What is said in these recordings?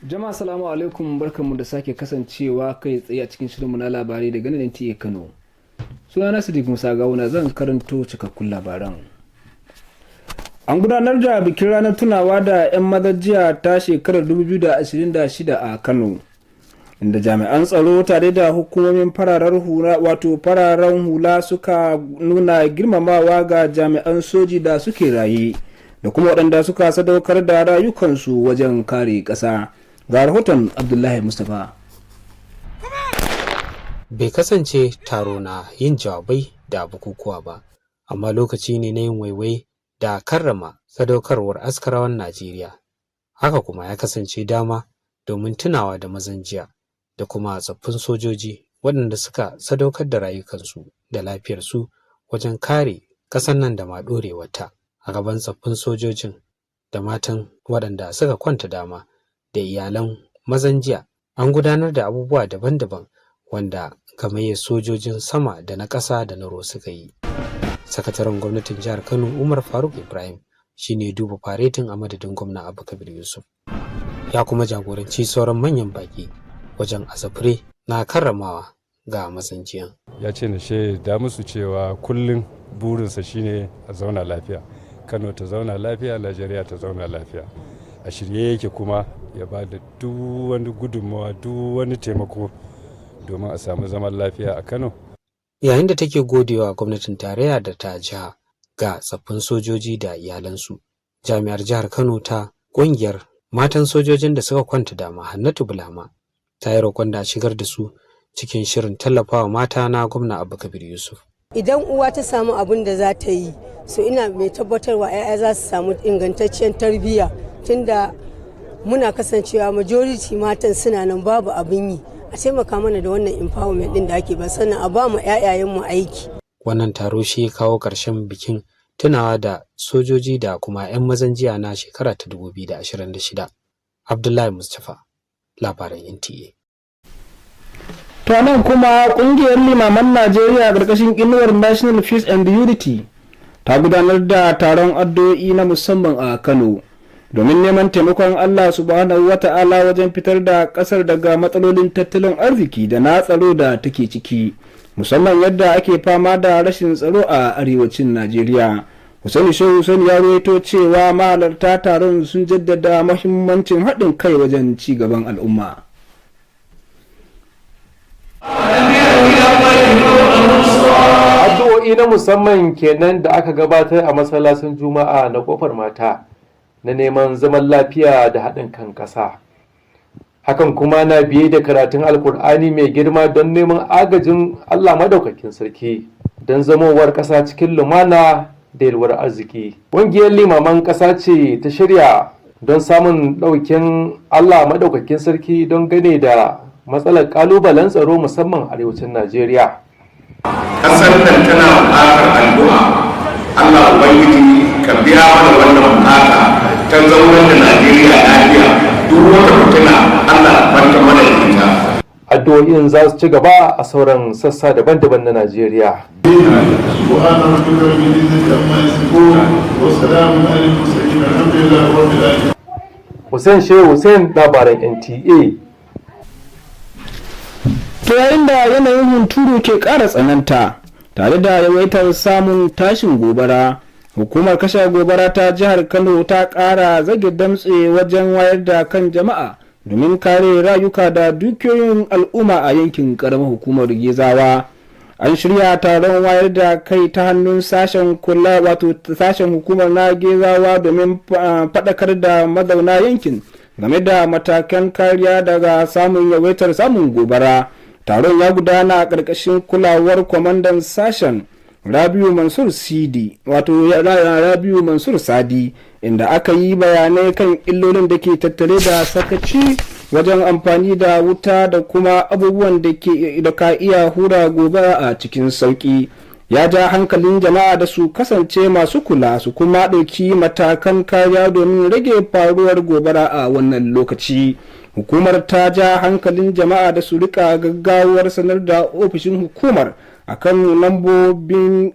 Jama'a salamu alaikum, barkanmu da sake kasancewa kai tsaye a cikin shirinmu na labarai daga nan Nta Kano. Sunana Sadiq Musa Gawuna, zan karanto cikakkun labaran. An gudanar da bikin ranar tunawa da 'yan mazajiya ta shekarar 2026 a Kano, inda jami'an tsaro tare da hukumomin fararen hula suka nuna girmamawa ga jami'an soji da suke raye da kuma waɗanda suka sadaukar da rayukansu wajen kare ƙasa. Ga rahoton Abdullahi Mustapha. Bai kasance taro na yin jawabai da bukukuwa ba, amma lokaci ne na yin waiwai da karrama sadaukarwar askarawan Najeriya. Haka kuma ya kasance dama domin tunawa da mazan jiya da kuma tsoffin sojoji waɗanda suka sadaukar da rayukansu da lafiyarsu wajen kare ƙasar nan da ma ɗorewarta. A gaban tsoffin sojojin da matan waɗanda suka kwanta dama da iyalan mazan jiya, an gudanar da abubuwa daban-daban wanda gamayyar sojojin sama da na ƙasa da na ruwa suka yi. Sakataren gwamnatin jihar Kano Umar Faruk Ibrahim shine duba faretin a madadin gwamna Abba Kabir Yusuf. Ya kuma jagoranci sauran manyan baki wajen azafure na karramawa ga mazan jiyan. Ya ce na shaida musu cewa kullum burinsa shine a zauna lafiya. Kano ta zauna lafiya, Najeriya ta zauna lafiya. A shirye yake kuma ya ba da duk wani gudunmawa, duk wani taimako domin a samu zaman lafiya a Kano. Yayin da take godewa gwamnatin tarayya da ta jiha ga tsaffin sojoji da iyalansu, jami'ar jihar Kano ta ƙungiyar matan sojojin da suka kwanta dama Hannatu Bulama ta yi roƙon da shigar da su cikin shirin tallafawa mata na gwamna Abba Kabir Yusuf. Idan uwa ta samu abin da za ta yi, so ina mai tabbatarwa 'ya'ya za su samu ingantacciyar tarbiyya, tunda muna kasancewa majority matan suna nan babu abin yi. A taimaka mana da wannan empowerment din da ake ba, sannan a ba mu 'ya'yayenmu aiki. Wannan taro shi ya kawo ƙarshen bikin tunawa da sojoji da kuma 'yan mazan jiya na shekara ta 2026. Abdullahi Mustapha, labaran NTA. To nan kuma kungiyar limaman Najeriya ƙarƙashin inuwar National Peace and Unity ta gudanar da taron addu'o'i na musamman a Kano domin neman taimakon Allah subhanahu wata'ala wajen fitar da ƙasar daga matsalolin tattalin arziki da na tsaro da take ciki, musamman yadda ake fama da rashin tsaro a arewacin Najeriya. Hussaini Shehu ya rawaito cewa mahalarta taron sun jaddada muhimmancin haɗin kai wajen ci gaban al'umma. Addu'o'i na musamman kenan da aka gabatar a masallacin Juma'a na Kofar Mata na neman zaman lafiya da haɗin kan ƙasa. Hakan kuma na biye da karatun Alkur'ani mai girma don neman agajin Allah Madaukakin Sarki don zamowar ƙasa cikin lumana da yalwar arziki. Ƙungiyar limaman ƙasa ce ta shirya don samun ɗaukin Allah Madaukakin Sarki don gane da matsalar ƙalubalen tsaro musamman arewacin Najeriya. Ƙasar nan tana buƙatar addu'a. Allah Ubangiji ka biya mana wannan buƙata ta zaunar da Najeriya lafiya. Duk wata fitina Allah kwanta mana ita. Addu'o'in za su ci gaba a sauran sassa daban-daban na Najeriya. Hussein Shehu Hussein, labaran NTA. To yayin da yanayin hunturu ke ƙara tsananta tare da yawaitar samun tashin gobara, hukumar kashe gobara ta jihar Kano ta ƙara zage damtse wajen wayar da kan jama'a domin kare rayuka da dukiyoyin al'umma a yankin ƙaramar hukumar Gezawa. An shirya taron wayar da kai ta hannun sashen hukumar na Gezawa domin faɗakar da mazauna yankin game da matakan kariya daga yawaitar samun gobara. Taron ya gudana a ƙarƙashin kulawar kwamandan sashen Rabiu Mansur Sadi, inda aka yi bayanai kan illolin da ke tattare da sakaci wajen amfani da wuta da kuma abubuwan da ka iya hura gobara a cikin sauƙi. Ya ja hankalin jama'a da su kasance masu kula su kuma ɗauki matakan kariya domin rage faruwar gobara a wannan lokaci. hukumar ta ja hankalin jama'a da su rika gaggawar sanar da ofishin hukumar akan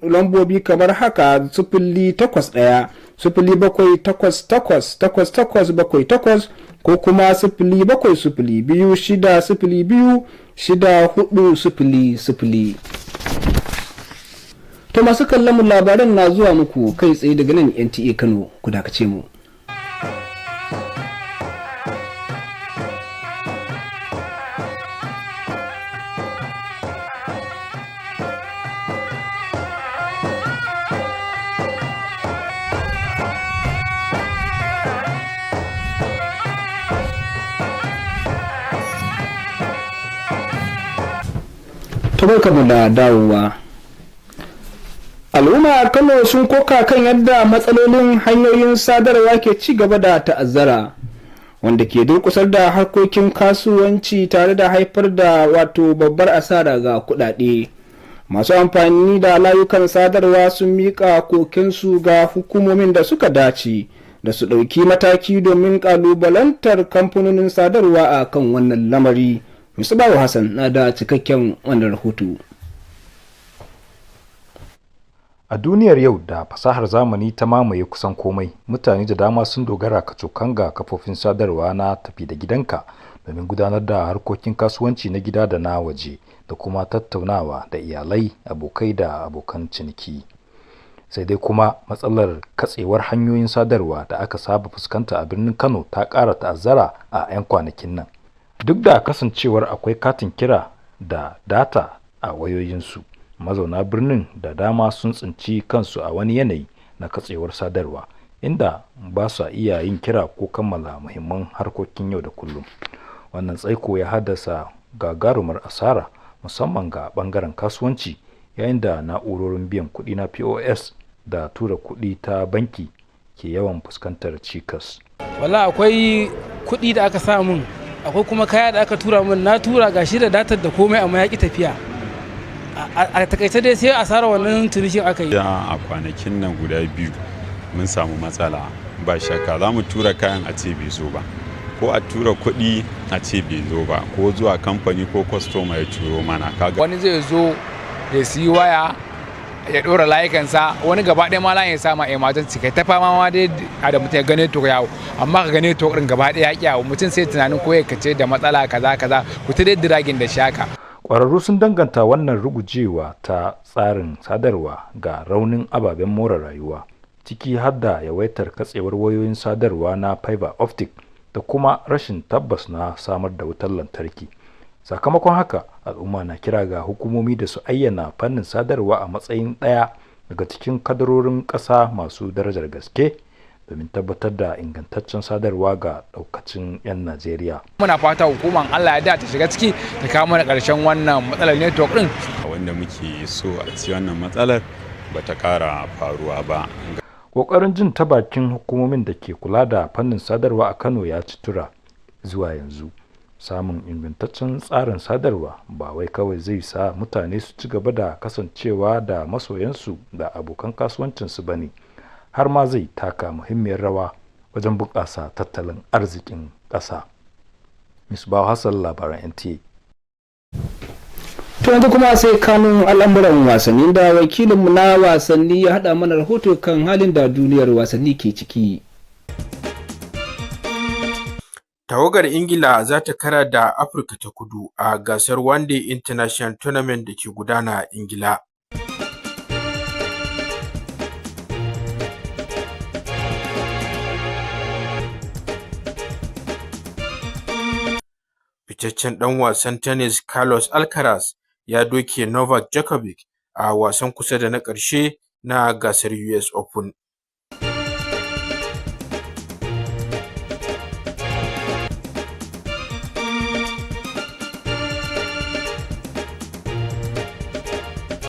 lambobi kamar haka 081 0788888 ko kuma 07026026400. To masu kallon mu labaran na zuwa muku kai tsaye daga nan NTA Kano, ku dakace mu. Barkamu da dawowa. Al'umma a Kano sun koka kan yadda matsalolin hanyoyin sadarwa ke ci gaba da ta'azzara, wanda ke durkusar da harkokin kasuwanci tare da haifar da babbar asara ga kuɗaɗe. Masu amfani da layukan sadarwa sun miƙa kokensu ga hukumomin da suka dace da su ɗauki mataki domin ƙalubalantar kamfanonin sadarwa a kan wannan lamari. Musubawa Hassan na da cikakken wannan rahoto. A duniyar yau da fasahar zamani ta mamaye kusan komai, mutane da dama sun dogara kacokan ga kafofin sadarwa na tafi da gidanka domin gudanar da harkokin kasuwanci na gida da na waje da kuma tattaunawa da iyalai, abokai da abokan ciniki. Sai dai kuma matsalar katsewar hanyoyin sadarwa da aka saba fuskanta a birnin Kano ta ƙara ta'azzara a 'yan kwanakin nan. Duk da kasancewar akwai katin kira da data a wayoyinsu, mazauna birnin da dama sun tsinci kansu a wani yanayi na katsewar sadarwa, inda ba su iya yin kira ko kammala muhimman harkokin yau da kullum. Wannan tsaiko ya haddasa gagarumar asara musamman ga bangaren kasuwanci, yayin da na'urorin biyan kuɗi na POS da tura kuɗi ta banki ke yawan fuskantar cikas. Wala akwai kuɗi da aka samu, akwai kuma kaya da aka tura min, na tura gashi da datar da komai amma ya ki tafiya. A takaice dai sai asara wannan turishin aka yi. A kwanakin nan guda biyu mun samu matsala, ba shakka za mu tura kayan a ce bai zo ba, ko a tura kuɗi a ce bai zo ba, ko zuwa kamfani ko kwastoma ya turo mana. Wani zai zo ya siyi waya ya ɗora layukansa, wani gaba ɗaya ma layin ya sama emergency, kai ta fama ma dai a da mutum ya gane to yawo, amma ka gane to ɗin gaba ɗaya ya mutum sai tunanin ko ya kace da matsala kaza ku ta dai diragin da shaka. Ƙwararru sun danganta wannan rugujewa ta tsarin sadarwa ga raunin ababen more rayuwa, ciki har da yawaitar katsewar wayoyin sadarwa na fiber optic da kuma rashin tabbas na samar da wutar lantarki. Sakamakon haka, al'umma na kira ga hukumomi da su ayyana fannin sadarwa a matsayin ɗaya daga cikin kadarorin ƙasa masu darajar gaske domin tabbatar da ingantaccen sadarwa ga ɗaukacin 'yan Najeriya. Muna fata hukumar Allah ya da ta shiga ciki ta kawo mana ƙarshen wannan matsalar network ɗin. Wanda muke so a ci wannan matsalar ba ta ƙara faruwa ba. Ƙoƙarin jin ta bakin hukumomin da ke kula da fannin sadarwa a Kano ya ci tura zuwa yanzu. Samun ingantaccen tsarin sadarwa ba wai kawai zai sa mutane su ci gaba da kasancewa da masoyansu da abokan kasuwancinsu ba ne, har ma zai taka muhimmiyar rawa wajen bunƙasa tattalin arzikin ƙasa. Misbahu Hassan, labaran NTA. To yanzu kuma sai kanun al'amuran wasanni da wakilinmu na wasanni ya haɗa mana rahoto kan halin da duniyar wasanni ke ciki. Tawagar Ingila za ta kara da Afirka ta Kudu a gasar One Day International Tournament da ke gudana a Ingila. Fitaccen ɗan wasan tennis Carlos Alcaraz ya doke Novak Djokovic a wasan kusa da na ƙarshe na gasar US Open.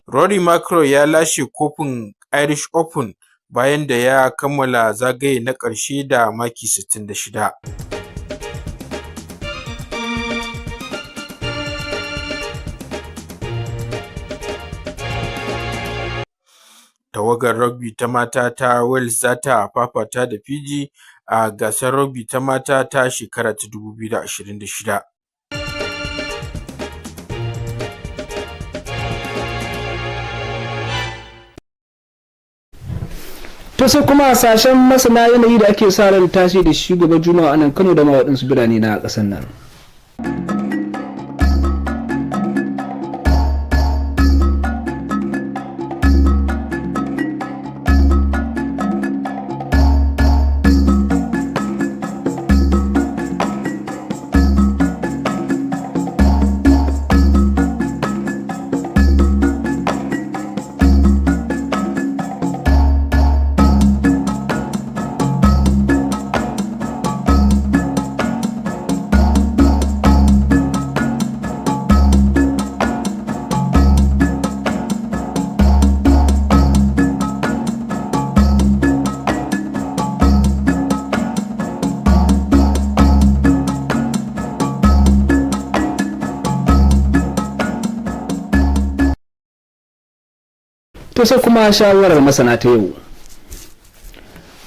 Rory McIlroy ya lashe kofin Irish Open bayan da ya kammala zagaye na ƙarshe da maki 66. Tawagar rugby ta mata ta Wales za ta fafata da Fiji a gasar rugby ta mata ta shekara ta 2026. To sai kuma sashen masana yanayi da ake sa ran tashi da shi gobe Juma'a a nan Kano da ma waɗansu birane na ƙasar nan. To sai kuma shawarar masana ta yau.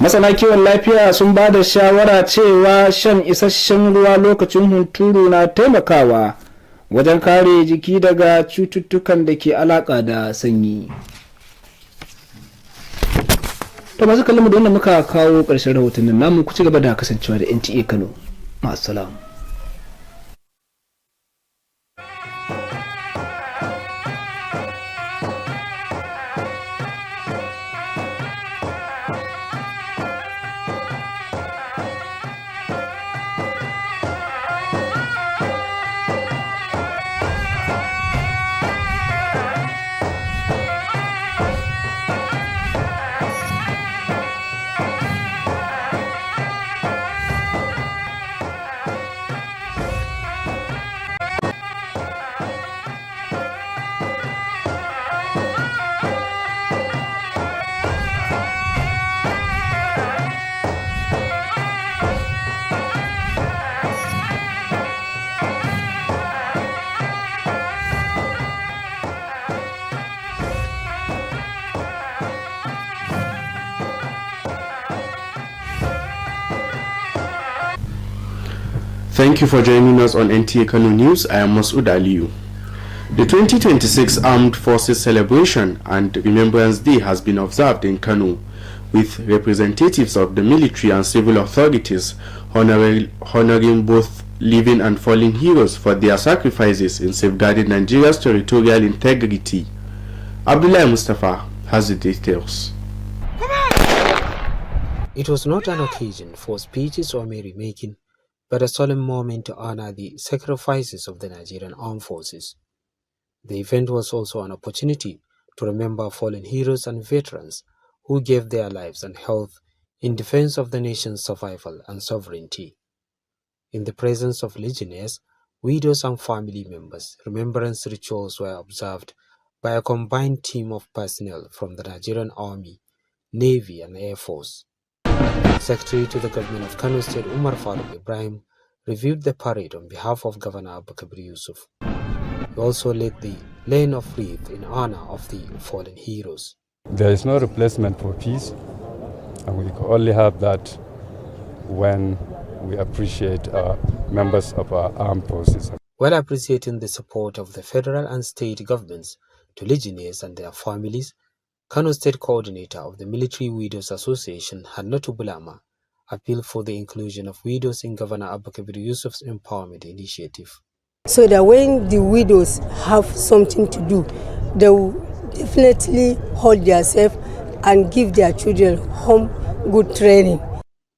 Masana kiwon lafiya sun ba da shawara cewa shan isasshen ruwa lokacin hunturu na taimakawa wajen kare jiki daga cututtukan da ke alaka da sanyi. To masu kallon mu da wannan muka kawo ƙarshen rahotannin namu, ku ci gaba da kasancewa da NTA Kano. Ma'assalam. Thank you for joining us on Nta Kano News. I am Masoud Aliyu. The 2026 Armed Forces Celebration and Remembrance Day has been observed in Kano, with representatives of the military and civil authorities honoring both living and fallen heroes for their sacrifices in safeguarding Nigeria's territorial integrity. Abdullah Mustafa has the details. It was not an occasion for speeches or merrymaking, but a solemn moment to honor the sacrifices of the Nigerian armed forces. The event was also an opportunity to remember fallen heroes and veterans who gave their lives and health in defense of the nation's survival and sovereignty. In the presence of legionnaires, widows and family members, remembrance rituals were observed by a combined team of personnel from the Nigerian Army, Navy and Air Force. Secretary to the Government of Kano State Umar Faruk Ibrahim reviewed the parade on behalf of Governor Abubakar Yusuf. He also led the laying of wreath in honor of the fallen heroes. There is no replacement for peace, and we can only have that when we appreciate our members of our armed forces. While appreciating the support of the federal and state governments to legionnaires and their families, Kano State Coordinator of the Military Widows Association, Hannatu Bulama, appealed for the inclusion of widows in Governor Abubakar Yusuf's empowerment initiative. So that when the widows have something to do, they will definitely hold themselves and give their children home good training.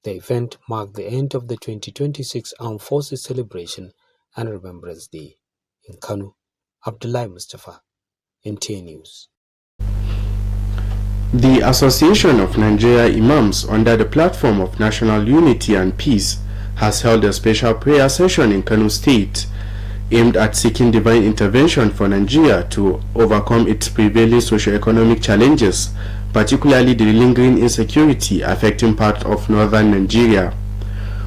The event marked the end of the 2026 Armed Forces Celebration and Remembrance Day. In Kano, Abdullah Mustafa, Nta News. The Association of Nigeria Imams, under the platform of National Unity and Peace, has held a special prayer session in Kano State aimed at seeking divine intervention for Nigeria to overcome its prevailing socio-economic challenges, particularly the lingering insecurity affecting part of northern Nigeria.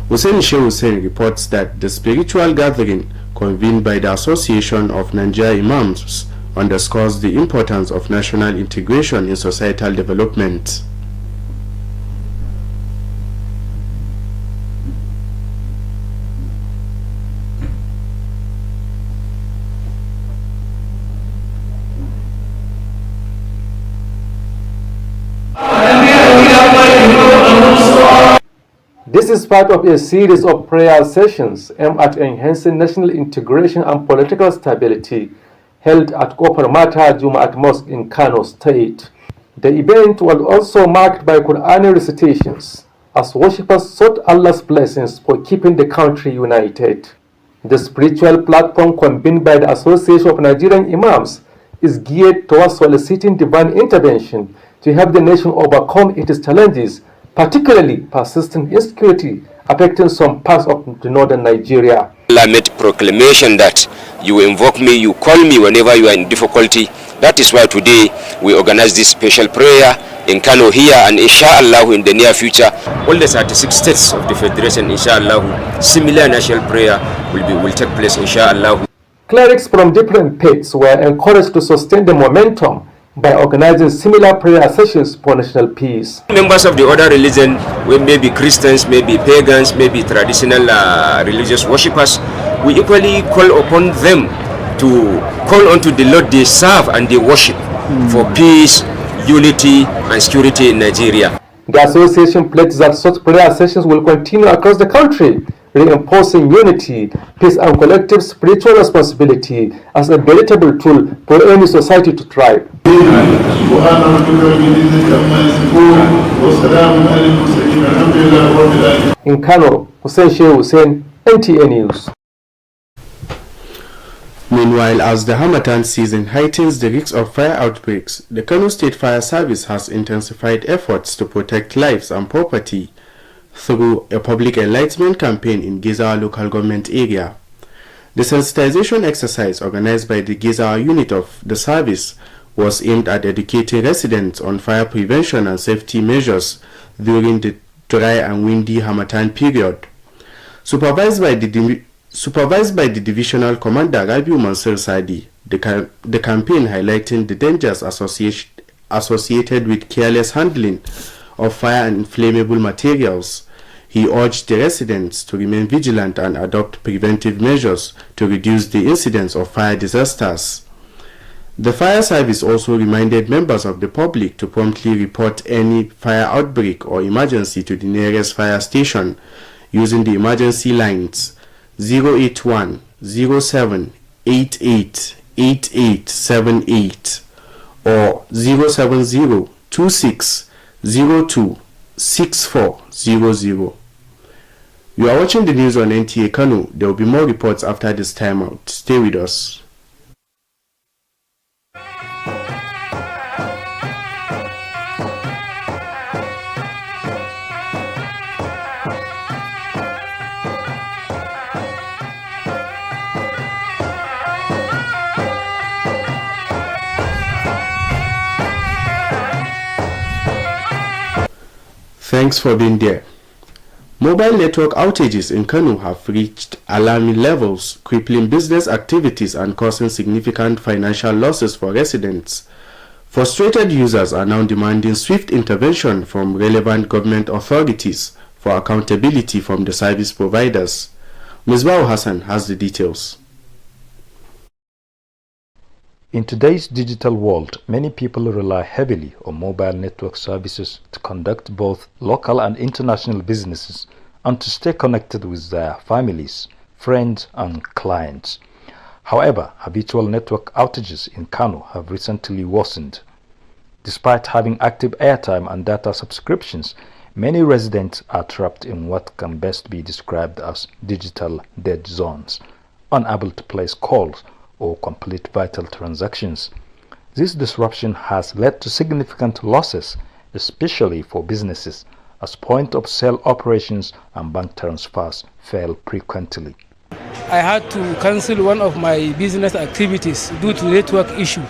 Hussein Sheikh Hussein reports that the spiritual gathering convened by the Association of Nigeria Imams underscores the importance of national integration in societal development. This is part of a series of prayer sessions aimed at enhancing national integration and political stability held at Kofar Mata Jumaat Mosque in Kano State. The event was also marked by Qur'ani recitations as worshippers sought Allah's blessings for keeping the country united. The spiritual platform convened by the Association of Nigerian Imams is geared towards soliciting divine intervention to help the nation overcome its challenges, particularly persistent insecurity affecting some parts of the northern Nigeria. Allah made proclamation that you invoke me, you call me whenever you are in difficulty. That is why today we organize this special prayer in Kano here, and inshallah in the near future all the 36 states of the federation, inshallah, similar national prayer will take place, inshallah. Clerics from different faiths were encouraged to sustain the momentum by organizing similar prayer sessions for national peace. Members of the other religion, maybe Christians, maybe pagans, maybe traditional religious worshippers, we equally call upon them to call unto the Lord they serve and they worship for peace, unity and security in Nigeria. The association pledges that such prayer sessions will continue across the country, reinforcing unity, peace and collective spiritual responsibility as a veritable tool for any society to thrive. In Kano, Hussein Shehu Hussein, NTA News. Meanwhile, as the Hamatan season heightens the risk of fire outbreaks, the Kano State Fire Service has intensified efforts to protect lives and property through a public enlightenment campaign in Gezawa local government area. The sensitization exercise organized by the Gezawa unit of the service was aimed at educating residents on fire prevention and safety measures during the dry and windy Hamatan period. Supervised by the divisional commander Rabiu Mansur Sadi, the campaign highlighting the dangers associated with careless handling of fire and inflammable materials. He urged the residents to remain vigilant and adopt preventive measures to reduce the incidence of fire disasters. The fire service also reminded members of the public to promptly report any fire outbreak or emergency to the nearest fire station using the emergency lines 081 07 88 8878 or 070 26 02 6400. You are watching the news on Nta Kano. There will be more reports after this timeout. Stay with us. Thanks for being there. Mobile network outages in Kano have reached alarming levels, crippling business activities and causing significant financial losses for residents. Frustrated users are now demanding swift intervention from relevant government authorities for accountability from the service providers. Misbah Hassan has the details. In today's digital world, many people rely heavily on mobile network services to conduct both local and international businesses and to stay connected with their families, friends, and clients. However, habitual network outages in Kano have recently worsened. Despite having active airtime and data subscriptions, many residents are trapped in what can best be described as digital dead zones, unable to place calls or complete vital transactions. This disruption has led to significant losses, especially for businesses, as point-of-sale operations and bank transfers fail frequently. I had to cancel one of my business activities due to network issue.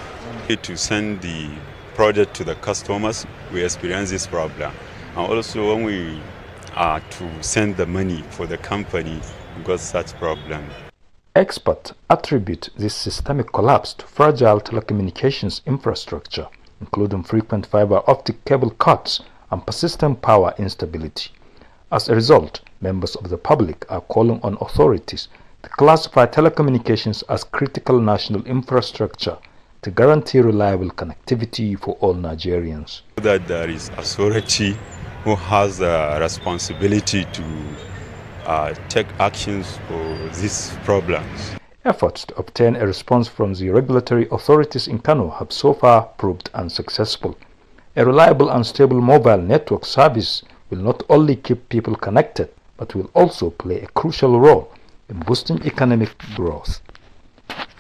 To send the product to the customers, we experience this problem. And also when we are to send the money for the company, we got such problem. Experts attribute this systemic collapse to fragile telecommunications infrastructure, including frequent fiber optic cable cuts and persistent power instability. As a result, members of the public are calling on authorities to classify telecommunications as critical national infrastructure to guarantee reliable connectivity for all Nigerians. That there is authority who has a responsibility to take actions for these problems. Efforts to obtain a response from the regulatory authorities in Kano have so far proved unsuccessful. A reliable and stable mobile network service will not only keep people connected, but will also play a crucial role in boosting economic growth.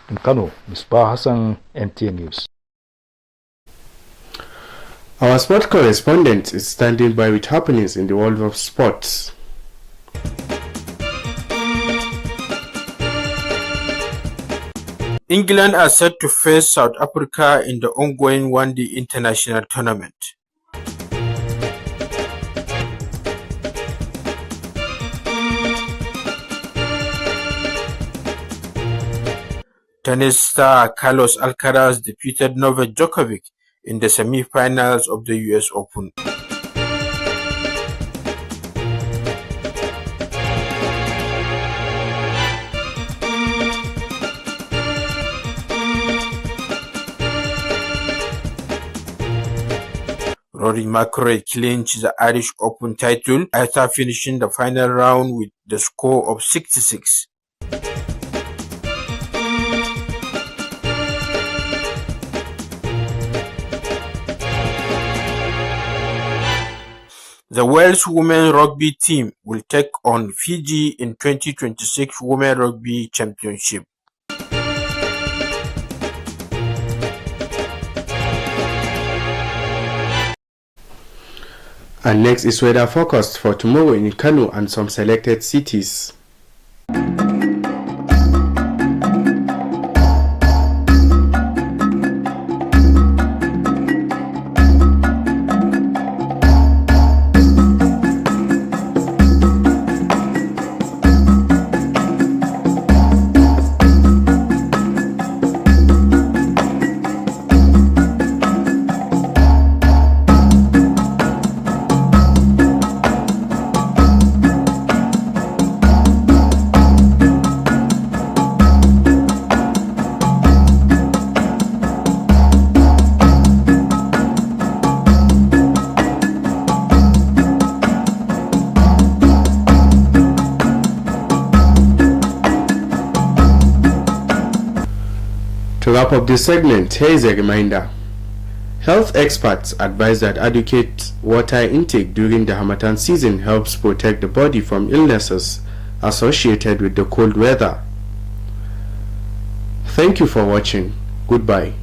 In Kano, Misbah Hassan, Nta News. Our sport correspondent is standing by with happenings in the world of sports. England are set to face South Africa in the ongoing one-day international tournament. Tennis star Carlos Alcaraz defeated Novak Djokovic in the semi-finals of the US Open. Rory McIlroy clinched the Irish Open title after finishing the final round with the score of 66. The Wales women's rugby team will take on Fiji in 2026 Women's Rugby Championship. And next is weather forecast for tomorrow in Kano and some selected cities. To wrap up this segment, here is a reminder. Health experts advise that adequate water intake during the Harmattan season helps protect the body from illnesses associated with the cold weather. Thank you for watching. Goodbye.